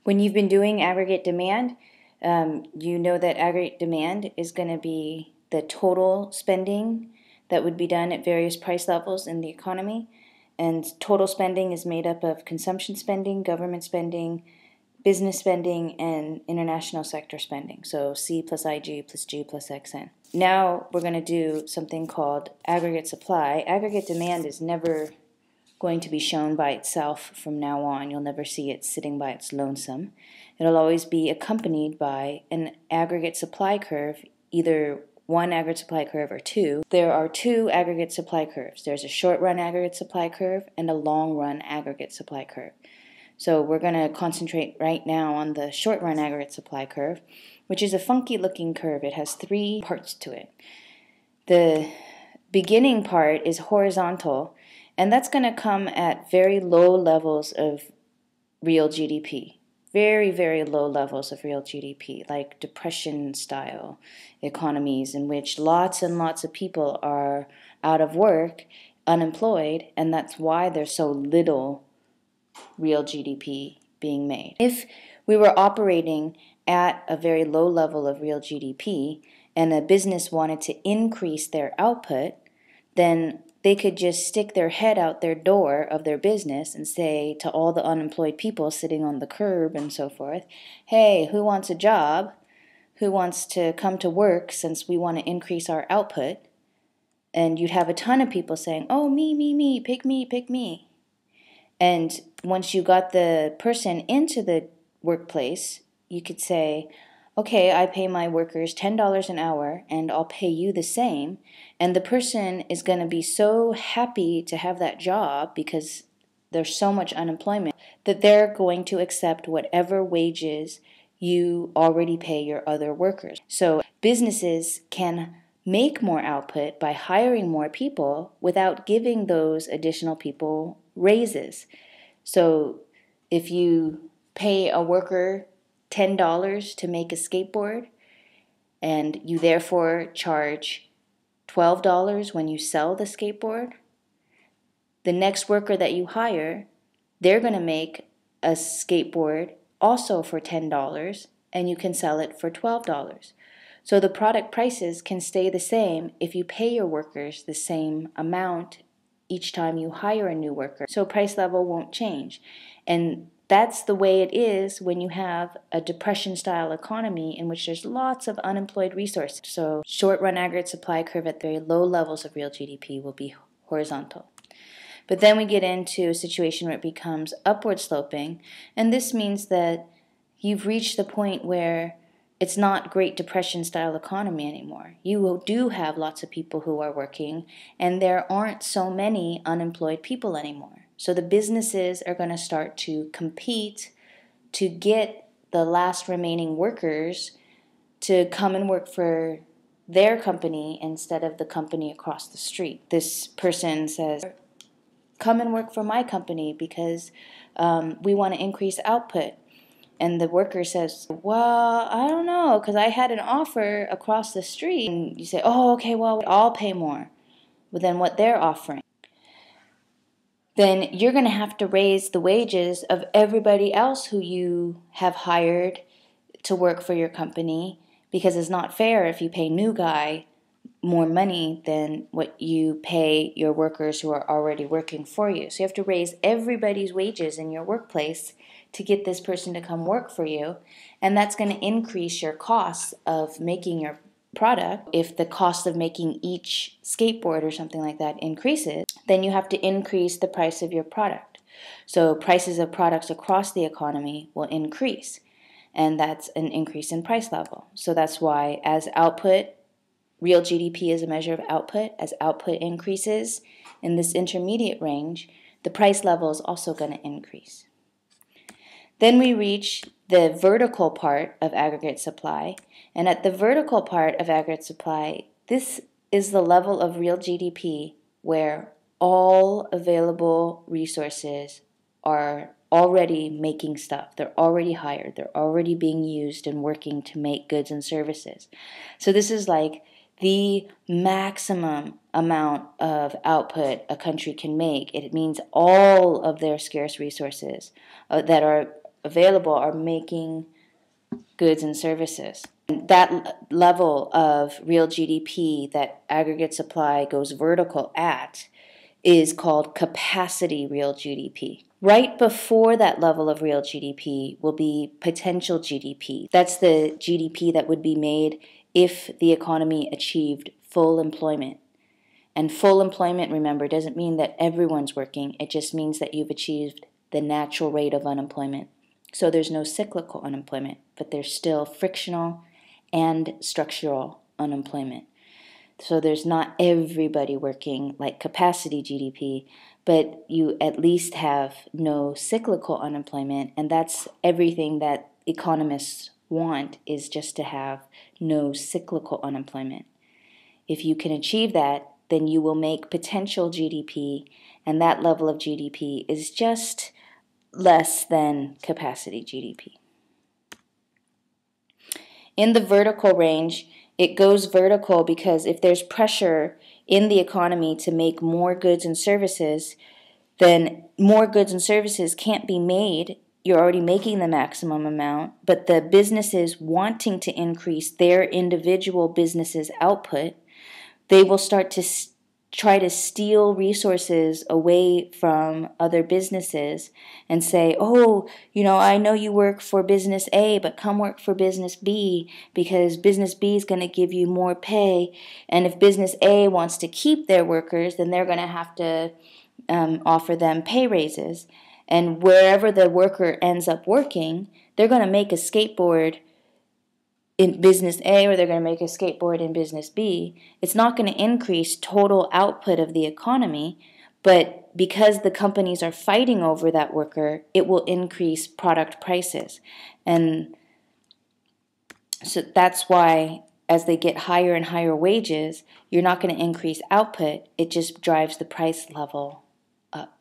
When you've been doing aggregate demand, you know that aggregate demand is going to be the total spending that would be done at various price levels in the economy. And total spending is made up of consumption spending, government spending, business spending, and international sector spending. So C plus IG plus G plus XN. Now we're going to do something called aggregate supply. Aggregate demand is never going to be shown by itself from now on. You'll never see it sitting by its lonesome. It'll always be accompanied by an aggregate supply curve, either one aggregate supply curve or two. There are two aggregate supply curves. There's a short-run aggregate supply curve and a long-run aggregate supply curve. So we're going to concentrate right now on the short-run aggregate supply curve, which is a funky-looking curve. It has three parts to it. The beginning part is horizontal, and that's going to come at very low levels of real GDP. Very, very low levels of real GDP, like depression-style economies in which lots and lots of people are out of work, unemployed, and that's why there's so little real GDP being made. If we were operating at a very low level of real GDP and a business wanted to increase their output, then they could just stick their head out their door of their business and say to all the unemployed people sitting on the curb and so forth, hey, who wants a job? Who wants to come to work since we want to increase our output? And you'd have a ton of people saying, oh, me, pick me, pick me. And once you got the person into the workplace, you could say, okay, I pay my workers $10 an hour and I'll pay you the same. And the person is going to be so happy to have that job because there's so much unemployment that they're going to accept whatever wages you already pay your other workers. So businesses can make more output by hiring more people without giving those additional people raises. So if you pay a worker $10 to make a skateboard and you therefore charge $12 when you sell the skateboard, the next worker that you hire, they're going to make a skateboard also for $10 and you can sell it for $12. So the product prices can stay the same if you pay your workers the same amount each time you hire a new worker. So price level won't change. And that's the way it is when you have a depression-style economy in which there's lots of unemployed resources. So short-run aggregate supply curve at very low levels of real GDP will be horizontal. But then we get into a situation where it becomes upward sloping, and this means that you've reached the point where it's not Great Depression-style economy anymore. You do have lots of people who are working, and there aren't so many unemployed people anymore. So the businesses are going to start to compete to get the last remaining workers to come and work for their company instead of the company across the street. This person says, come and work for my company because we want to increase output. And the worker says, well, I don't know, because I had an offer across the street. And you say, oh, okay, well, I'll pay more than what they're offering. Then you're going to have to raise the wages of everybody else who you have hired to work for your company, because it's not fair if you pay new guy more money than what you pay your workers who are already working for you. So you have to raise everybody's wages in your workplace to get this person to come work for you, and that's going to increase your costs of making your product. If the cost of making each skateboard or something like that increases, then you have to increase the price of your product. So prices of products across the economy will increase, and that's an increase in price level. So that's why as output, real GDP is a measure of output, as output increases in this intermediate range, the price level is also going to increase. Then we reach the vertical part of aggregate supply, and at the vertical part of aggregate supply, this is the level of real GDP where all available resources are already making stuff. They're already hired. They're already being used and working to make goods and services. So this is like the maximum amount of output a country can make. It means all of their scarce resources that are available are making goods and services. And that level of real GDP that aggregate supply goes vertical at is called capacity real GDP. Right before that level of real GDP will be potential GDP. That's the GDP that would be made if the economy achieved full employment. And full employment, remember, doesn't mean that everyone's working. It just means that you've achieved the natural rate of unemployment. So there's no cyclical unemployment, but there's still frictional and structural unemployment. So there's not everybody working like capacity GDP, but you at least have no cyclical unemployment, and that's everything that economists want, is just to have no cyclical unemployment. If you can achieve that, then you will make potential GDP, and that level of GDP is just less than capacity GDP. In the vertical range, it goes vertical because if there's pressure in the economy to make more goods and services, then more goods and services can't be made. You're already making the maximum amount, but the businesses wanting to increase their individual businesses' output, they will start to try to steal resources away from other businesses and say, oh, I know you work for business A, but come work for business B because business B is going to give you more pay. And if business A wants to keep their workers, then they're going to have to offer them pay raises. And wherever the worker ends up working, they're going to make a skateboard in business A or they're going to make a skateboard in business B. It's not going to increase total output of the economy, but because the companies are fighting over that worker, it will increase product prices. And so that's why as they get higher and higher wages, you're not going to increase output. It just drives the price level up.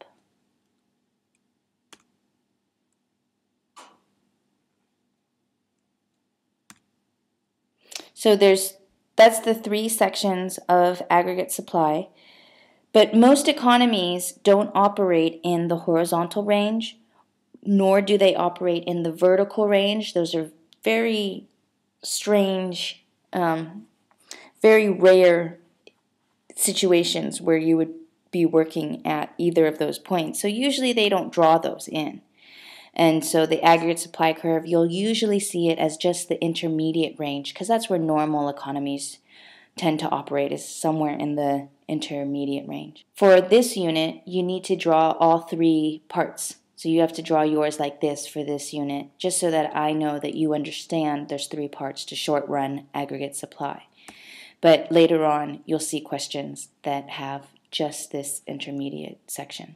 So that's the three sections of aggregate supply. But most economies don't operate in the horizontal range, nor do they operate in the vertical range. Those are very strange, very rare situations where you would be working at either of those points. So usually they don't draw those in. And so the aggregate supply curve, you'll usually see it as just the intermediate range because that's where normal economies tend to operate, is somewhere in the intermediate range. For this unit, you need to draw all three parts. So you have to draw yours like this for this unit, just so that I know that you understand there's three parts to short run aggregate supply. But later on, you'll see questions that have just this intermediate section.